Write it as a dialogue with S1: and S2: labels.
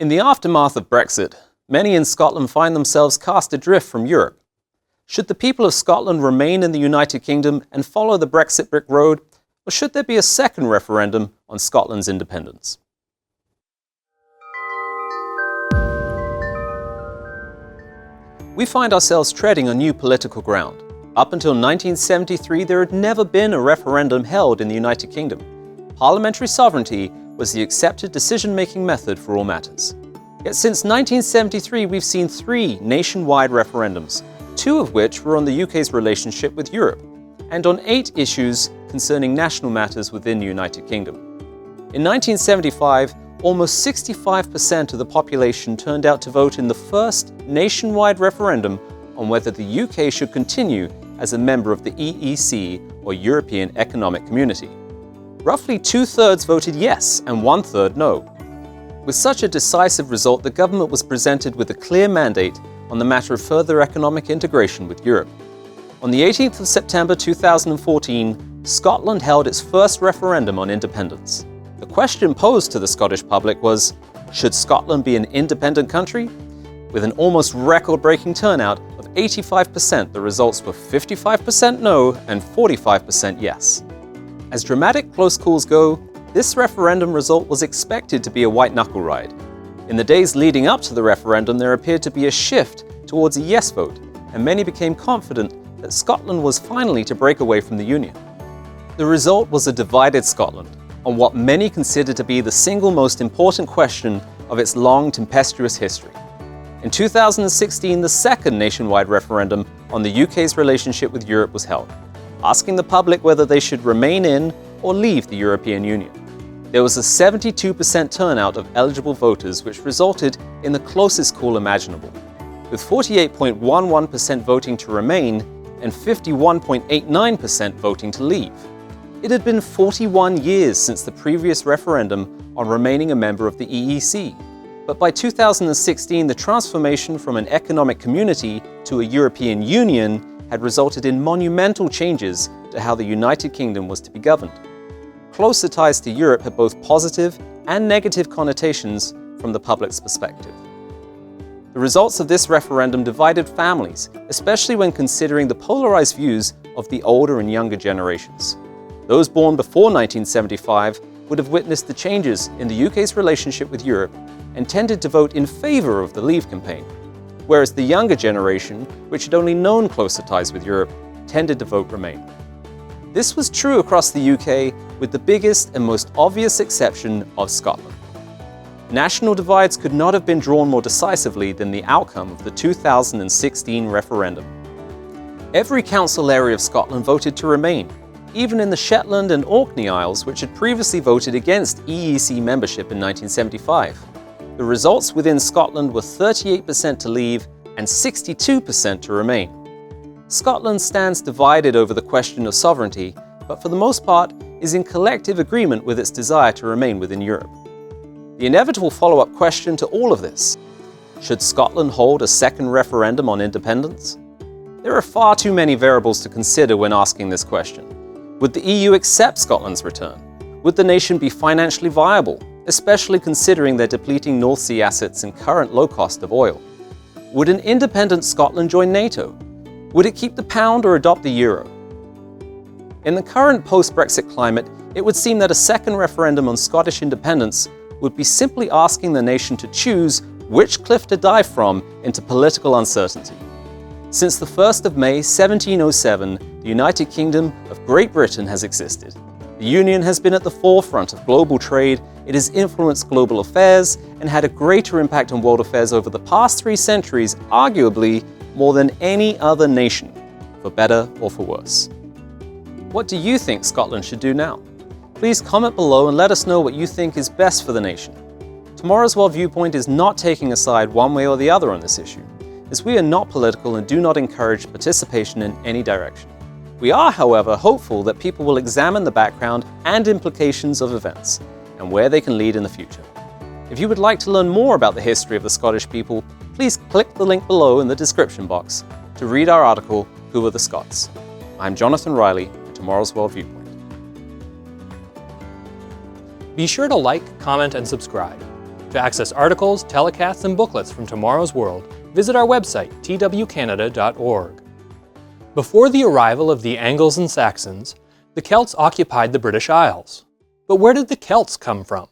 S1: In the aftermath of Brexit, many in Scotland find themselves cast adrift from Europe. Should the people of Scotland remain in the United Kingdom and follow the Brexit brick road, or should there be a second referendum on Scotland's independence? We find ourselves treading on new political ground. Up until 1973, there had never been a referendum held in the United Kingdom. Parliamentary sovereignty was the accepted decision-making method for all matters. Yet since 1973, we've seen 3 nationwide referendums, 2 of which were on the UK's relationship with Europe, and on 8 issues concerning national matters within the United Kingdom. In 1975, almost 65% of the population turned out to vote in the first nationwide referendum on whether the UK should continue as a member of the EEC, or European Economic Community. Roughly 2/3 voted yes and 1/3 no. With such a decisive result, the government was presented with a clear mandate on the matter of further economic integration with Europe. On the 18th of September 2014, Scotland held its first referendum on independence. The question posed to the Scottish public was, should Scotland be an independent country? With an almost record-breaking turnout of 85%, the results were 55% no and 45% yes. As dramatic close calls go, this referendum result was expected to be a white-knuckle ride. In the days leading up to the referendum, there appeared to be a shift towards a yes vote, and many became confident that Scotland was finally to break away from the Union. The result was a divided Scotland on what many consider to be the single most important question of its long, tempestuous history. In 2016, the second nationwide referendum on the UK's relationship with Europe was held, asking the public whether they should remain in or leave the European Union. There was a 72% turnout of eligible voters, which resulted in the closest call imaginable, with 48.11% voting to remain and 51.89% voting to leave. It had been 41 years since the previous referendum on remaining a member of the EEC. But by 2016, the transformation from an economic community to a European Union had resulted in monumental changes to how the United Kingdom was to be governed. Closer ties to Europe had both positive and negative connotations from the public's perspective. The results of this referendum divided families, especially when considering the polarized views of the older and younger generations. Those born before 1975 would have witnessed the changes in the UK's relationship with Europe and tended to vote in favour of the Leave campaign, whereas the younger generation, which had only known closer ties with Europe, tended to vote Remain. This was true across the UK, with the biggest and most obvious exception of Scotland. National divides could not have been drawn more decisively than the outcome of the 2016 referendum. Every council area of Scotland voted to remain, even in the Shetland and Orkney Isles, which had previously voted against EEC membership in 1975. The results within Scotland were 38% to leave and 62% to remain. Scotland stands divided over the question of sovereignty, but for the most part is in collective agreement with its desire to remain within Europe. The inevitable follow-up question to all of this: should Scotland hold a second referendum on independence? There are far too many variables to consider when asking this question. Would the EU accept Scotland's return? Would the nation be financially viable, especially considering their depleting North Sea assets and current low cost of oil? Would an independent Scotland join NATO? Would it keep the pound or adopt the euro? In the current post-Brexit climate, it would seem that a second referendum on Scottish independence would be simply asking the nation to choose which cliff to dive from into political uncertainty. Since the 1st of May 1707, the United Kingdom of Great Britain has existed. The Union has been at the forefront of global trade, it has influenced global affairs, and had a greater impact on world affairs over the past 3 centuries, arguably more than any other nation, for better or for worse. What do you think Scotland should do now? Please comment below and let us know what you think is best for the nation. Tomorrow's World Viewpoint is not taking a side one way or the other on this issue, as we are not political and do not encourage participation in any direction. We are, however, hopeful that people will examine the background and implications of events, and where they can lead in the future. If you would like to learn more about the history of the Scottish people, please click the link below in the description box to read our article, Who Are the Scots? I'm Jonathan Riley for Tomorrow's World Viewpoint.
S2: Be sure to like, comment, and subscribe. To access articles, telecasts, and booklets from tomorrow's world, visit our website, twcanada.org. Before the arrival of the Angles and Saxons, the Celts occupied the British Isles. But where did the Celts come from?